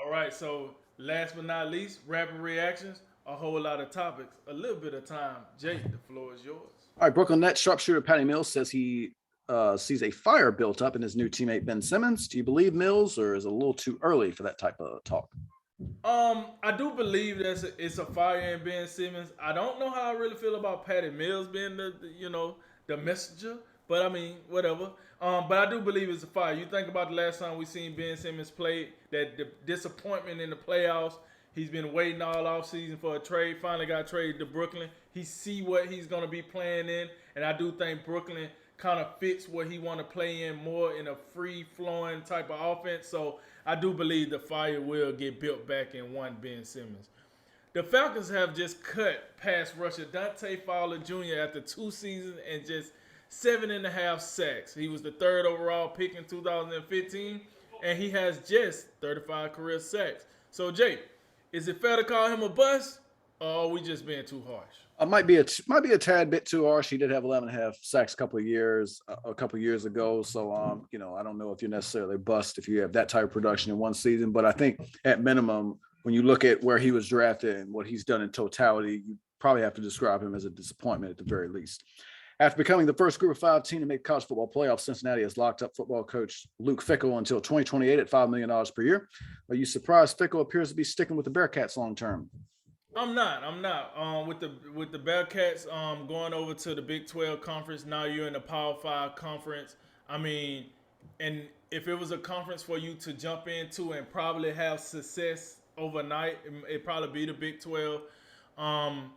All right, so last but not least, rapid reactions, a whole lot of topics, a little bit of time. Jake, the floor is yours. All right, Brooklyn Nets sharpshooter Patty Mills says he sees a fire built up in his new teammate Ben Simmons. Do you believe Mills, or is it a little too early for that type of talk? I do believe it's a fire in Ben Simmons. I don't know how I really feel about Patty Mills being the messenger, but I mean whatever. But I do believe it's a fire. You think about the last time we seen Ben Simmons play, that the disappointment in the playoffs. He's been waiting all off season for a trade. Finally got traded to Brooklyn. He see what he's gonna be playing in, and I do think Brooklyn kind of fits what he want to play in more in a free flowing type of offense. So I do believe the fire will get built back in one Ben Simmons. The Falcons have just cut pass rusher Dante Fowler Jr. after 2 seasons and just 7.5 sacks. He was the third overall pick in 2015, and he has just 35 career sacks. So, Jake, is it fair to call him a bust, or are we just being too harsh? Might be a tad bit too harsh. He did have 11 and a half sacks a couple of years ago. So I don't know if you're necessarily bust if you have that type of production in one season. But I think at minimum, when you look at where he was drafted and what he's done in totality, you probably have to describe him as a disappointment at the very least. After becoming the first Group of Five team to make college football playoffs, Cincinnati has locked up football coach Luke Fickell until 2028 at $5 million per year. Are you surprised Fickell appears to be sticking with the Bearcats long term? I'm not. I'm not. With the Bearcats going over to the Big 12 conference. Now you're in the Power Five conference. I mean, and if it was a conference for you to jump into and probably have success overnight, it'd probably be the Big 12. Um,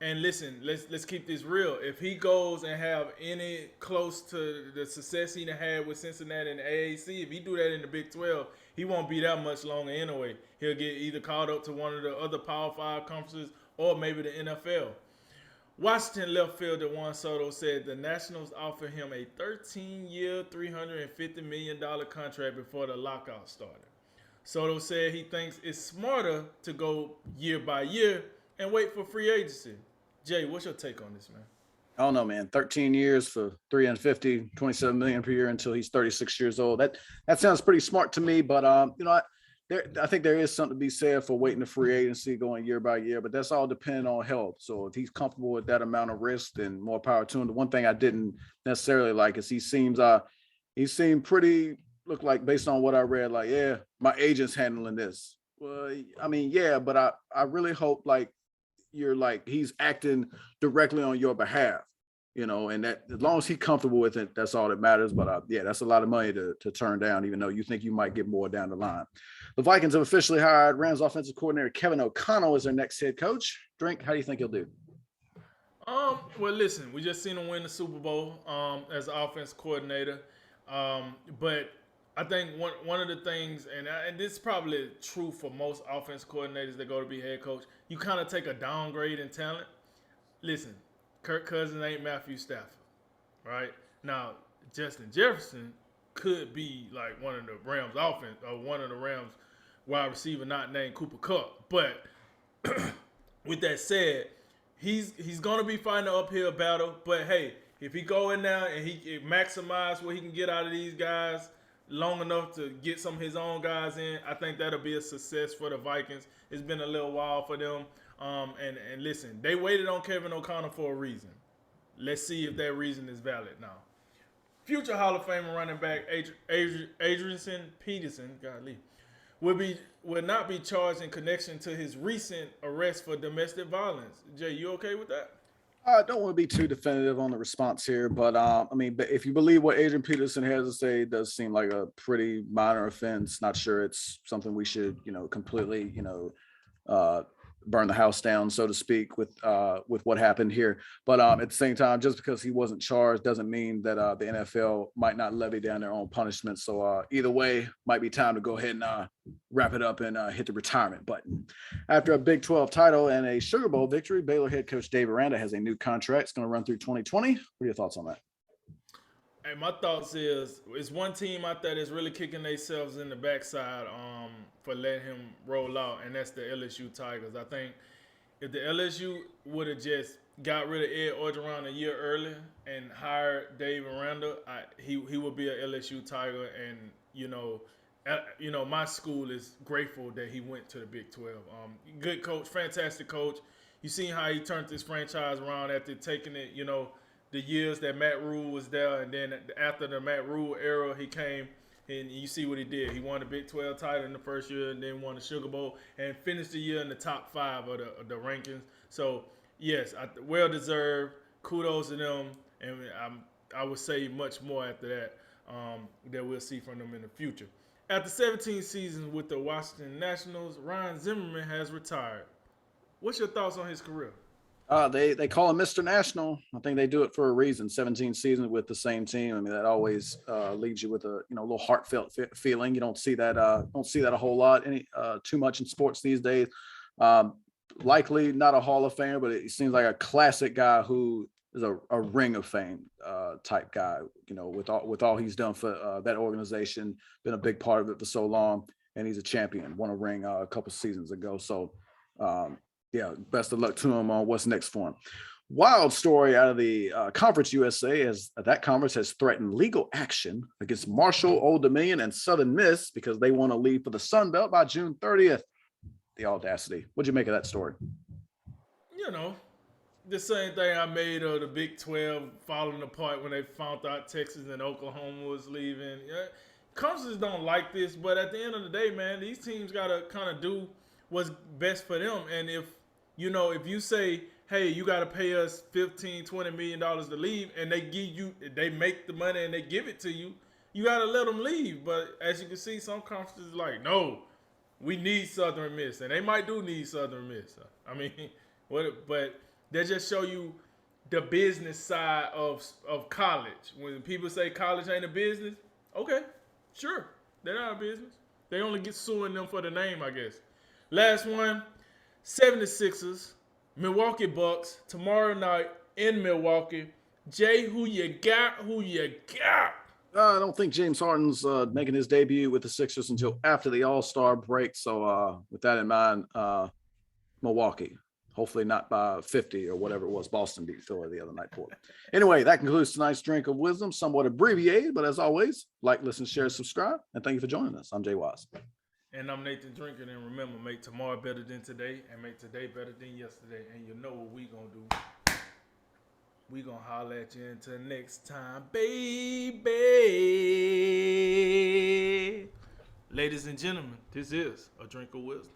and listen, let's keep this real. If he goes and have any close to the success he had with Cincinnati and the AAC, if he do that in the Big 12, he won't be that much longer anyway. He'll get either called up to one of the other Power Five conferences or maybe the NFL. Washington left fielder Juan Soto said the Nationals offered him a 13-year, $350 million contract before the lockout started. Soto said he thinks it's smarter to go year by year and wait for free agency. Jay, what's your take on this, man? I don't know, man. 13 years for 350, 27 million per year until he's 36 years old. That sounds pretty smart to me. But I think there is something to be said for waiting the free agency going year by year. But that's all depending on health. So if he's comfortable with that amount of risk, then more power to him. The one thing I didn't necessarily like is he seemed pretty look like based on what I read, like, yeah, my agent's handling this. Well, I mean, yeah, but I really hope like you're like he's acting directly on your behalf, and that as long as he's comfortable with it, that's all that matters. But yeah, that's a lot of money to turn down, even though you think you might get more down the line. The Vikings have officially hired Rams offensive coordinator Kevin O'Connell as their next head coach. Drink, how do you think he'll do? Well, listen, we just seen him win the Super Bowl as offense coordinator. But I think one of the things, and this is probably true for most offense coordinators that go to be head coach, you kind of take a downgrade in talent. Listen, Kirk Cousins ain't Matthew Stafford, right? Now, Justin Jefferson could be like one of the Rams offense or one of the Rams wide receiver not named Cooper Cup. But with that said, he's gonna be fighting an uphill battle. But hey, if he go in there and he maximize what he can get out of these guys long enough to get some of his own guys in, I think that'll be a success for the Vikings. It's been a little while for them. And listen, they waited on Kevin O'Connell for a reason. Let's see if that reason is valid now. Future Hall of Famer running back Adrian Peterson, godly, will not be charged in connection to his recent arrest for domestic violence. Jay, you okay with that? I don't want to be too definitive on the response here, but but if you believe what Adrian Peterson has to say, it does seem like a pretty minor offense. Not sure it's something we should, completely, uh, burn the house down, so to speak, with what happened here. But at the same time, just because he wasn't charged doesn't mean that the NFL might not levy down their own punishment. So either way, might be time to go ahead and wrap it up and hit the retirement button. After a Big 12 title and a Sugar Bowl victory, Baylor head coach Dave Aranda has a new contract. It's going to run through 2020. What are your thoughts on that? Hey, my thoughts is it's one team out there that's really kicking themselves in the backside for letting him roll out, and that's the LSU Tigers. I think if the LSU would have just got rid of Ed Orgeron a year earlier and hired Dave Aranda, he would be a LSU Tiger, and my school is grateful that he went to the Big 12. Good coach, fantastic coach. You seen how he turned this franchise around after taking it, the years that Matt Rule was there, and then after the Matt Rule era, he came and you see what he did. He won the Big 12 title in the first year, and then won the Sugar Bowl, and finished the year in the top 5 of the rankings. So yes, well deserved. Kudos to them, and I would say much more after that that we'll see from them in the future. After 17 seasons with the Washington Nationals, Ryan Zimmerman has retired. What's your thoughts on his career? They call him Mr. National. I think they do it for a reason. 17 seasons with the same team. I mean, that always leaves you with a little heartfelt feeling. You don't see that a whole lot too much in sports these days. Likely not a Hall of Famer, but it seems like a classic guy who is a Ring of Fame type guy. With all he's done for that organization, been a big part of it for so long, and he's a champion. Won a ring a couple seasons ago. So. Yeah, best of luck to him on what's next for him. Wild story out of the Conference USA as that conference has threatened legal action against Marshall, Old Dominion, and Southern Miss because they want to leave for the Sun Belt by June 30th. The audacity. What'd you make of that story? The same thing I made of the Big 12 falling apart when they found out Texas and Oklahoma was leaving. Yeah, conferences don't like this, but at the end of the day, man, these teams got to kind of do what's best for them. And if you say, hey, you got to pay us $15-20 million to leave, and they make the money and they give it to you, you got to let them leave. But as you can see, some conferences are like, no, we need Southern Miss, and they might do need Southern Miss. I mean, but they just show you the business side of college. When people say college ain't a business, okay, sure, they're not a business. They only get suing them for the name, I guess. Last one. 76ers, Milwaukee Bucks, tomorrow night in Milwaukee. Jay, who you got? I don't think James Harden's making his debut with the Sixers until after the All-Star break. So with that in mind, Milwaukee. Hopefully not by 50 or whatever it was. Boston beat Philly the other night for it. Anyway, that concludes tonight's Drink of Wisdom, somewhat abbreviated, but as always, like, listen, share, subscribe, and thank you for joining us. I'm Jay Wise. And I'm Nathan Drinker, and remember, make tomorrow better than today, and make today better than yesterday. And you know what we gonna do. We gonna holler at you until next time, baby. Ladies and gentlemen, this is a Drink of Wisdom.